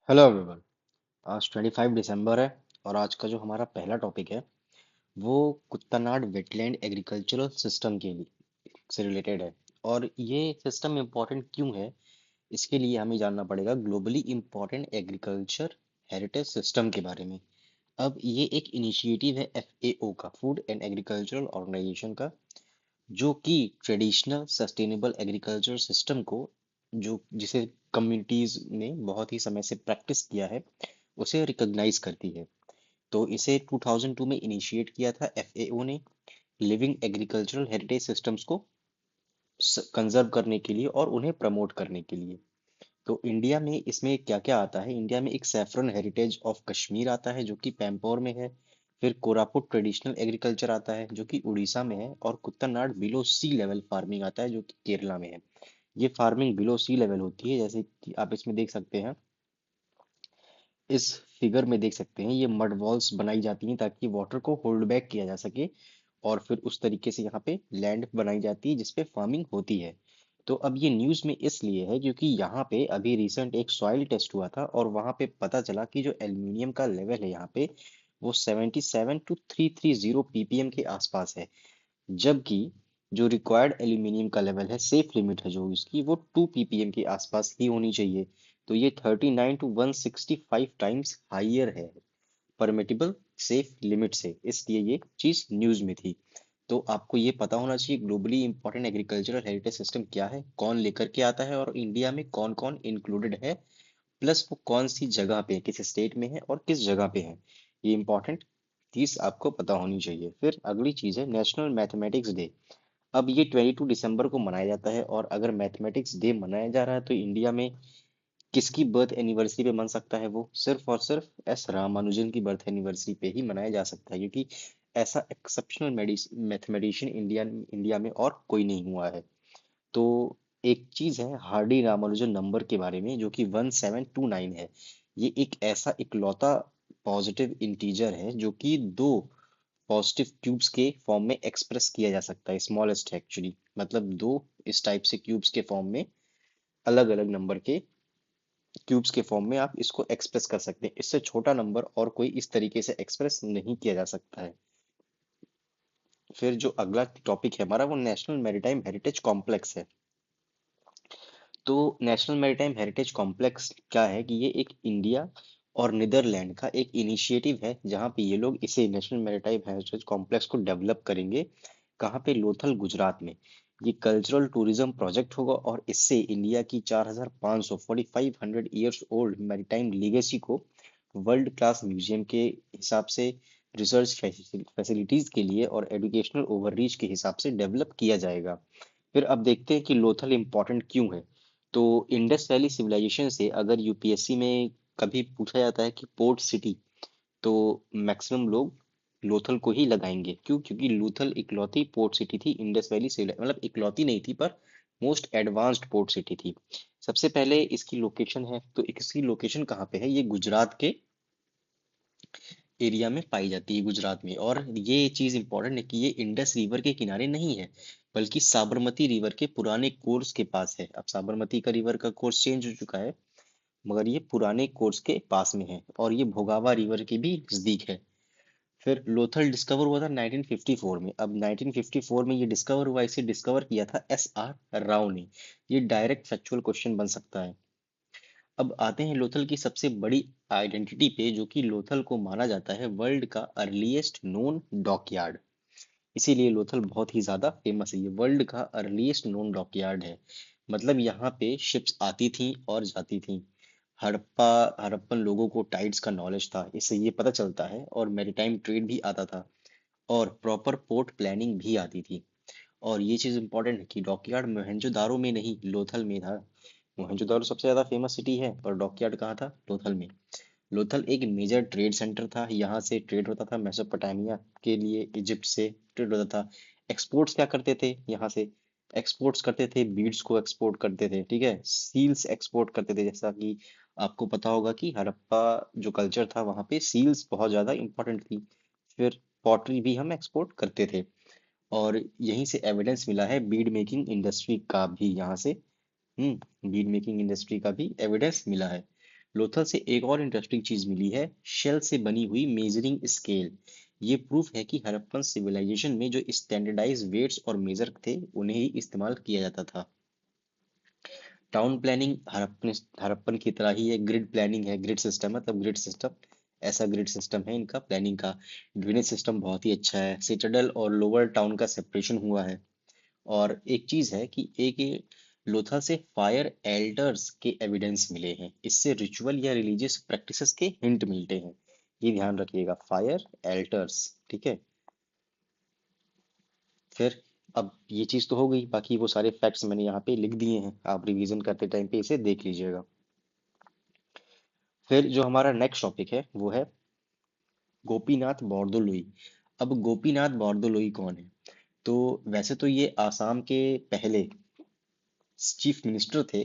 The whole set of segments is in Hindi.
Hello everyone. आज 25 दिसंबर है और आज का जो हमारा पहला टॉपिक है वो कुत्तानाड वेटलैंड एग्रीकल्चरल सिस्टम के लिए से रिलेटेड है। और ये सिस्टम इम्पोर्टेंट क्यों है, इसके लिए हमें जानना पड़ेगा globally important agriculture heritage system के बारे में। अब ये एक इनिशिएटिव है एफएओ का, फूड एंड एग्रीकल्चरल ऑर्गेनाइजेशन का, जो कि ट्रेडिशनल सस्टेनेबल एग्रीकल्चर सिस्टम को, जो जिसे कम्युनिटीज ने बहुत ही समय से प्रैक्टिस किया है, उसे रिकॉग्नाइज करती है। तो इसे 2002 में इनिशिएट किया था एफएओ ने, लिविंग एग्रीकल्चरल हेरिटेज सिस्टम्स को कंजर्व करने के लिए और उन्हें प्रमोट करने के लिए। तो इंडिया में इसमें क्या क्या आता है, इंडिया में एक सैफरन हेरिटेज ऑफ कश्मीर आता है जो कि पैम्पौर में है। फिर कोरापुट ट्रेडिशनल एग्रीकल्चर आता है जो कि उड़ीसा में है, और कुत्तानाड बिलो सी लेवल फार्मिंग आता है जो कि केरला में है। ये फार्मिंग बिलो सी लेवल होती है, जैसे कि आप इसमें देख सकते हैं, इस फिगर में देख सकते हैं, ये मड वॉल्स बनाई जाती हैं ताकि वाटर को होल्ड बैक किया जा सके, और फिर उस तरीके से यहाँ पे लैंड बनाई जाती है जिसपे फार्मिंग होती है। तो अब ये न्यूज़ में इसलिए है क्योंकि यहाँ पे अभी रिसेंट एक सॉइल टेस्ट हुआ था और वहाँ पे पता चला कि जो एल्यूमिनियम का लेवल है यहाँ पे, वो 77 to 330 ppm के आसपास है। जबकि जो रिक्वायर्ड एल्यूमिनियम का लेवल है, सेफ लिमिट है जो इसकी, वो 2 ppm के आसपास ही होनी चाहिए। तो ये 39 to 165 टाइम्स हाइयर है परमिटेबल सेफ लिमिट से, इसलिए ये चीज न्यूज में थी। तो आपको ये पता होना चाहिए globally important agricultural heritage system क्या है, कौन लेकर के आता है, और इंडिया में कौन कौन इंक्लूडेड है, प्लस वो कौन सी जगह पे, किस स्टेट में है और किस जगह पे है। ये इंपॉर्टेंट चीज आपको पता होनी चाहिए। फिर अगली चीज है नेशनल मैथमेटिक्स डे। अब ये 22 दिसंबर को मनाया जाता है, और अगर मैथमेटिक्स डे मनाया जा रहा है तो इंडिया में किसकी बर्थ एनिवर्सरी पे मन सकता है, वो सिर्फ और सिर्फ एस रामानुजन की बर्थ एनिवर्सरी पे ही मनाया जा सकता है, क्योंकि ऐसा एक्सेप्शनल मैथमेटिशियन इंडिया इंडिया में और कोई नहीं हुआ है। तो एक चीज है हार्डी रामानुजन नंबर के बारे में, जो कि 1729 है। ये एक ऐसा इकलौता पॉजिटिव इंटीजर है जो कि दो पॉजिटिव क्यूब्स के फॉर्म में एक्सप्रेस किया जा सकता है, स्मॉलेस्ट है एक्चुअली, मतलब दो इस टाइप से क्यूब्स के फॉर्म में, अलग अलग नंबर के क्यूब्स के फॉर्म में आप इसको एक्सप्रेस कर सकते हैं। इससे छोटा नंबर और कोई इस तरीके से एक्सप्रेस नहीं किया जा सकता है। फिर जो अगला टॉपिक है हमारा, वो नेशनल मैरीटाइम हेरिटेज कॉम्प्लेक्स है। तो नेशनल मैरीटाइम हेरिटेज कॉम्प्लेक्स क्या है कि ये एक इंडिया और नीदरलैंड का एक इनिशिएटिव है, जहाँ पे ये लोग इसे नेशनल मैरीटाइम हेरिटेज कॉम्प्लेक्स को डेवलप करेंगे। कहाँ पे? लोथल, गुजरात में। ये कल्चरल टूरिज्म प्रोजेक्ट होगा, और इससे इंडिया की 4500 4500 ईयर्स ओल्ड मैरीटाइम लीगेसी को वर्ल्ड क्लास म्यूजियम के हिसाब से, रिसर्च फैसिलिटीज के लिए और एजुकेशनल ओवररीच के हिसाब से डेवलप किया जाएगा। फिर अब देखते हैं कि लोथल इम्पोर्टेंट क्यों है। तो इंडस वैली सिविलाइजेशन से अगर यूपीएससी में कभी पूछा जाता है कि पोर्ट सिटी, तो मैक्सिमम लोग लोथल को ही लगाएंगे। क्यों? क्योंकि लोथल इकलौती पोर्ट सिटी थी इंडस वैली सिविलाइजेशन, मतलब इकलौती नहीं थी पर मोस्ट एडवांस्ड पोर्ट सिटी थी। सबसे पहले इसकी लोकेशन है, तो इसकी लोकेशन कहाँ पे है? ये गुजरात के एरिया में पाई जाती है, गुजरात में। और ये चीज इंपॉर्टेंट है कि ये इंडस रिवर के किनारे नहीं है, बल्कि साबरमती रिवर के पुराने कोर्स के पास है। अब साबरमती का रिवर का कोर्स चेंज हो चुका है, मगर ये पुराने कोर्स के पास में है, और ये भोगावा रिवर के भी नजदीक है। फिर लोथल डिस्कवर हुआ था 1954 में। अब 1954 में ये डिस्कवर हुआ, इसे डिस्कवर किया था एस आर राव ने। ये डायरेक्ट फैक्चुअल क्वेश्चन बन सकता है। अब आते हैं लोथल की सबसे बड़ी आइडेंटिटी पे, जो कि लोथल को माना जाता है वर्ल्ड का अर्लीस्ट नोन डॉकयार्ड। इसीलिए लोथल बहुत ही ज्यादा फेमस है, ये वर्ल्ड का अर्लीस्ट नोन डॉकयार्ड है। मतलब यहाँ पे शिप्स आती थी और जाती थी। हड़प्पा हड़प्पन लोगों को टाइड्स का नॉलेज था, इससे ये पता चलता है, और मैरीटाइम ट्रेड भी आता था, और प्रॉपर पोर्ट प्लानिंग भी आती थी। और ये चीज इंपॉर्टेंट है कि डॉकयार्ड मोहनजोदारो में नहीं, लोथल में था। मोहनजोदारो सबसे ज्यादा फेमस सिटी है, पर डॉकयार्ड कहाँ था? लोथल में। लोथल एक मेजर ट्रेड सेंटर था, यहाँ से ट्रेड होता था मेसोपोटामिया के लिए, इजिप्ट से ट्रेड होता था। एक्सपोर्ट्स क्या करते थे यहाँ से? एक्सपोर्ट्स करते थे, बीड्स को एक्सपोर्ट करते थे, ठीक है, सील्स एक्सपोर्ट करते थे। जैसा कि आपको पता होगा कि हड़प्पा जो कल्चर था, वहाँ पे सील्स बहुत ज्यादा इंपॉर्टेंट थी। फिर पॉटरी भी हम एक्सपोर्ट करते थे, और यहीं से एविडेंस मिला है बीड मेकिंग इंडस्ट्री का भी, यहाँ से बीड मेकिंग इंडस्ट्री का भी एविडेंस मिला है। लोथल से एक और इंटरेस्टिंग चीज मिली है, शेल से बनी हुई मेजरिंग स्केल। ये प्रूफ है कि हड़प्पन सिविलाइजेशन में जो स्टैंडर्डाइज वेट्स और मेजर थे उन्हें ही इस्तेमाल किया जाता था। टाउन प्लानिंग हड़प्पन हड़प्पन की तरह ही है, ग्रिड प्लानिंग है, ग्रिड सिस्टम मतलब ग्रिड सिस्टम, ऐसा ग्रिड सिस्टम है इनका प्लानिंग का। ड्रेनेज सिस्टम बहुत ही अच्छा है, सिटाडेल और लोअर टाउन का सेपरेशन हुआ है। और एक चीज है कि एक ये लोथा से फायर एल्टर्स के एविडेंस मिले हैं, इससे रिचुअल या रिलीजियस प्रैक्टिसेस के हिंट मिलते हैं। ये ध्यान रखिएगा, फायर एल्टर्स, ठीक है। फिर अब ये चीज तो हो गई, बाकी वो सारे फैक्ट्स मैंने यहाँ पे लिख दिए हैं, आप रिवीजन करते टाइम पे इसे देख लीजिएगा। फिर जो हमारा नेक्स्ट टॉपिक है वो है गोपीनाथ बोरदोलोई। अब गोपीनाथ बोरदोलोई कौन है? तो वैसे तो ये आसाम के पहले चीफ मिनिस्टर थे,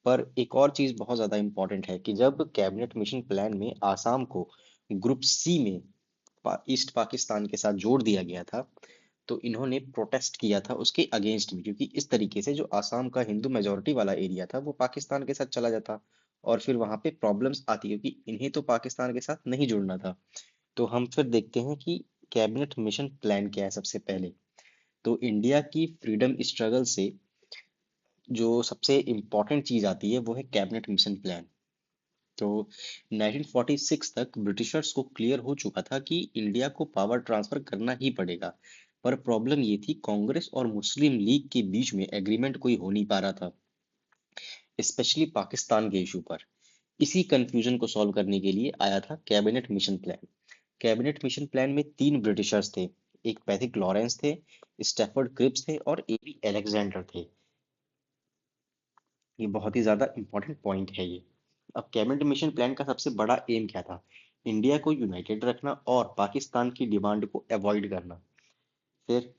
पर एक और चीज बहुत ज्यादा इंपॉर्टेंट है कि जब कैबिनेट मिशन प्लान में आसाम को ग्रुप सी में ईस्ट पाकिस्तान के साथ जोड़ दिया गया था, तो इन्होंने प्रोटेस्ट किया था उसके अगेंस्ट में, क्योंकि इस तरीके से जो आसाम का हिंदू मेजोरिटी वाला एरिया था वो पाकिस्तान के साथ चला जाता और फिर वहां पे प्रॉब्लम्स आती, क्योंकि इन्हें तो पाकिस्तान के साथ नहीं जुड़ना था। तो हम फिर देखते हैं कि कैबिनेट मिशन प्लान क्या है सबसे पहले। तो इंडिया की फ्रीडम स्ट्रगल से जो सबसे इम्पोर्टेंट चीज आती है वो है कैबिनेट मिशन प्लान। तो 1946 तक ब्रिटिशर्स को क्लियर हो चुका था कि इंडिया को पावर ट्रांसफर करना ही पड़ेगा, पर प्रॉब्लम ये थी कांग्रेस और मुस्लिम लीग के बीच में एग्रीमेंट कोई हो नहीं पा रहा था, स्पेशली पाकिस्तान के इशू पर। इसी कंफ्यूजन को सॉल्व करने के लिए आया था cabinet mission plan. Cabinet mission plan में तीन ब्रिटिशर्स थे, एक पैथिक लॉरेंस थे, स्टैफर्ड क्रिप्स थे और एबी अलेक्जेंडर थे। ये बहुत ही ज्यादा इंपॉर्टेंट पॉइंट है ये। अब कैबिनेट मिशन प्लान का सबसे बड़ा एम क्या था? इंडिया को यूनाइटेड रखना और पाकिस्तान की डिमांड को अवॉइड करना। फिर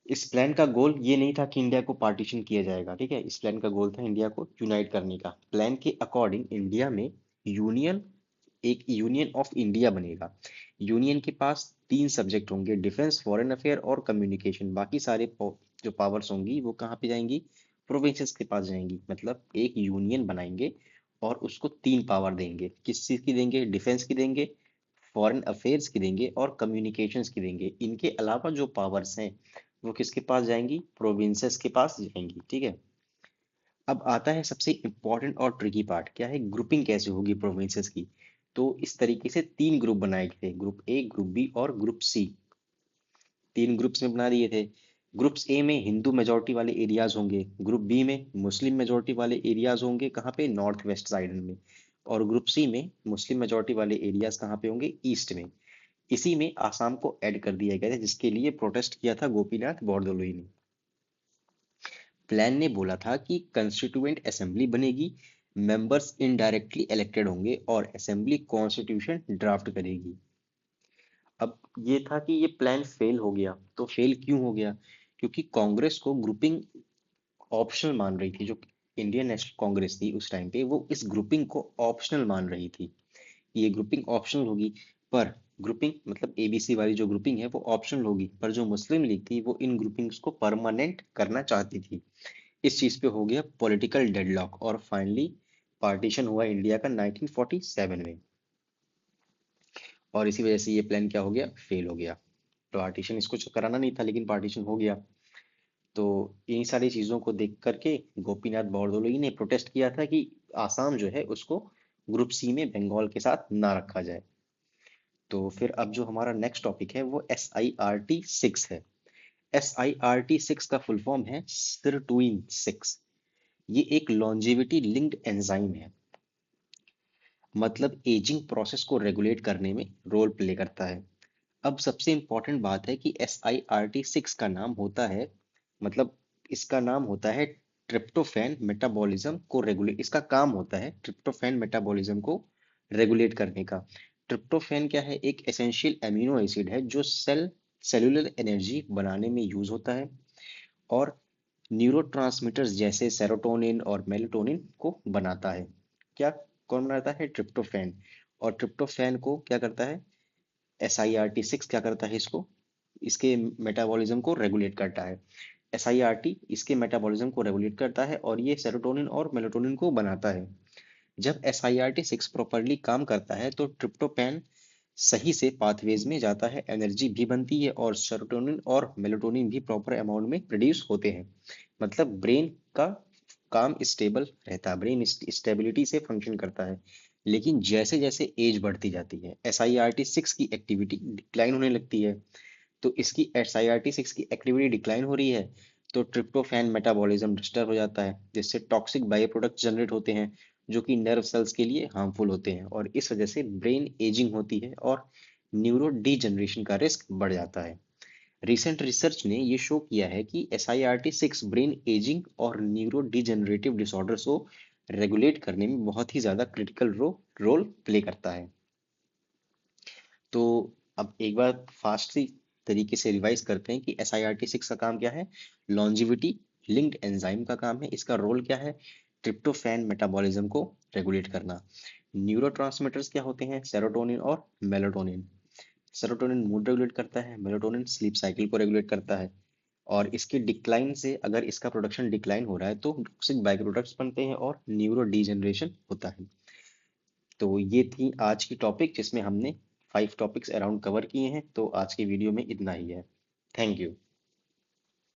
इस प्लान का गोल ये नहीं था कि इंडिया को पार्टीशन किया जाएगा, ठीक है, इस प्लान का गोल था इंडिया को यूनाइट करने का। प्लान के अकॉर्डिंग इंडिया में यूनियन एक यूनियन ऑफ इंडिया बनेगा। यूनियन के पास तीन सब्जेक्ट होंगे, डिफेंस, फॉरेन अफेयर और कम्युनिकेशन। बाकी सारे जो पावर्स होंगी वो कहाँ पे जाएंगी? प्रोविंसेस के पास जाएंगी। मतलब एक यूनियन बनाएंगे और उसको तीन पावर देंगे। किस चीज की देंगे? डिफेंस की देंगे, फॉरेन अफेयर्स की देंगे और कम्युनिकेशंस की देंगे। इनके अलावा जो पावर्स हैं वो किसके पास जाएंगी? प्रोविंसेस के पास जाएंगी, ठीक है। अब आता है सबसे इंपॉर्टेंट और ट्रिकी पार्ट, क्या है? ग्रुपिंग कैसे होगी प्रोविंसेस की? तो इस तरीके से तीन ग्रुप बनाए गए थे, ग्रुप ए, ग्रुप बी और ग्रुप सी। तीन ग्रुप्स में बना दिए थे। ग्रुप्स ए में हिंदू मेजोरिटी वाले एरियाज होंगे, ग्रुप बी में मुस्लिम मेजोरिटी वाले एरियाज होंगे, कहाँ पे? नॉर्थ वेस्ट साइड में। और ग्रुप सी में मुस्लिम मेजोरिटी वाले एरियाज कहाँ पे होंगे? ईस्ट में। इसी में आसाम को ऐड कर दिया गया था, जिसके लिए प्रोटेस्ट किया था गोपीनाथ बोरदोलोई ने। प्लान ने बोला था कि कंस्टिट्यूएंट असेंबली बनेगी, मेंबर्स इनडायरेक्टली इलेक्टेड होंगे और असेंबली कॉन्स्टिट्यूशन ड्राफ्ट करेगी। अब ये था कि ये प्लान फेल हो गया। तो फेल क्यों हो गया? क्योंकि कांग्रेस को ग्रुपिंग ऑप्शनल मान रही थी। जो इंडियन नेशनल कांग्रेस थी उस टाइम पे, वो इस ग्रुपिंग को ऑप्शनल मान रही थी। ये ग्रुपिंग ऑप्शनल होगी, पर ग्रुपिंग मतलब एबीसी वाली जो ग्रुपिंग है वो ऑप्शनल होगी, पर जो मुस्लिम लीग थी वो इन ग्रुपिंग्स को परमानेंट करना चाहती थी। इस चीज पे हो गया पॉलिटिकल डेडलॉक और फाइनली पार्टीशन हुआ इंडिया का 1947 में। और इसी वजह से ये प्लान क्या हो गया? फेल हो गया। पार्टीशन इसको कराना नहीं था लेकिन पार्टीशन हो गया। तो इन सारी चीजों को देख करके गोपीनाथ बोरदोलोई ने प्रोटेस्ट किया था कि आसाम जो है उसको ग्रुप सी में बंगाल के साथ ना रखा जाए। तो फिर अब जो हमारा नेक्स्ट टॉपिक है वो SIRT-6 है। SIRT-6 का फुल फॉर्म है सिरटुइन 6। ये एक लॉन्जेविटी लिंक्ड एंजाइम है, मतलब एजिंग प्रोसेस को रेगुलेट करने में रोल प्ले करता है। अब सबसे इंपॉर्टेंट बात है कि SIRT-6 का नाम होता है, मतलब इसका नाम होता है ट्रिप्टोफैन मेटाबॉलिज्म को रेगुलेट, इसका काम होता है ट्रिप्टोफैन मेटाबॉलिज्म को रेगुलेट करने का। ट्रिप्टोफैन क्या है? एक एसेंशियल एमिनो एसिड है जो सेलुलर एनर्जी बनाने में यूज होता है और न्यूरोट्रांसमीटर्स जैसे सेरोटोनिन और मेलाटोनिन को बनाता है। क्या कौन बनाता है? ट्रिप्टोफैन। और ट्रिप्टोफैन को क्या करता है? SIRT-6 क्या करता है? इसको, इसके मेटाबॉलिज्म को रेगुलेट करता है। SIRT इसके मेटाबॉलिज्म को रेगुलेट करता है और ये सेरोटोनिन और मेलाटोनिन को बनाता है। जब SIRT6 प्रॉपरली काम करता है तो ट्रिप्टोफैन सही से पाथवेज में जाता है, एनर्जी भी बनती है और सेरोटोनिन और मेलाटोनिन भी प्रॉपर अमाउंट में प्रोड्यूस होते हैं। मतलब ब्रेन का काम स्टेबल रहता है, ब्रेन स्टेबिलिटी से फंक्शन करता है। लेकिन जैसे जैसे एज बढ़ती जाती है SIRT6 की एक्टिविटी डिक्लाइन होने लगती है। तो इसकी SIRT6 की एक्टिविटी डिक्लाइन हो रही है तो ट्रिप्टोफैन मेटाबॉलिज्म डिस्टर्ब हो जाता है, जिससे टॉक्सिक बाई प्रोडक्ट जनरेट होते हैं जो कि नर्व सेल्स के लिए हार्मफुल होते हैं, और इस वजह से ब्रेन एजिंग होती है और न्यूरो डीजनरेशन का रिस्क बढ़ जाता है। रिसेंट रिसर्च ने ये शो किया है कि SIRT6 ब्रेन एजिंग और न्यूरो डीजनरेटिव डिसऑर्डर्स को रेगुलेट करने में बहुत ही ज्यादा क्रिटिकल रोल प्ले करता है। तो अब एक बार फास्ट सी तरीके से रिवाइज करते हैं कि SIRT6 का काम क्या है। लॉन्जिविटी लिंक्ड एंजाइम का काम है। इसका रोल क्या है? ट्रिप्टोफैन मेटाबॉलिज्म को रेगुलेट करना। न्यूरोट्रांसमीटर्स क्या होते हैं? सेरोटोनिन और मेलाटोनिन। सेरोटोनिन मूड रेगुलेट करता है, मेलाटोनिन स्लीप साइकिल को रेगुलेट करता है। और इसके डिक्लाइन से, अगर इसका प्रोडक्शन डिक्लाइन हो रहा है तो टॉक्सिक बाई प्रोडक्ट्स बनते हैं और न्यूरो डीजनरेशन होता है। तो ये थी आज की टॉपिक जिसमें हमने 5 टॉपिक्स अराउंड कवर किए हैं। तो आज की वीडियो में इतना ही है। Thank you.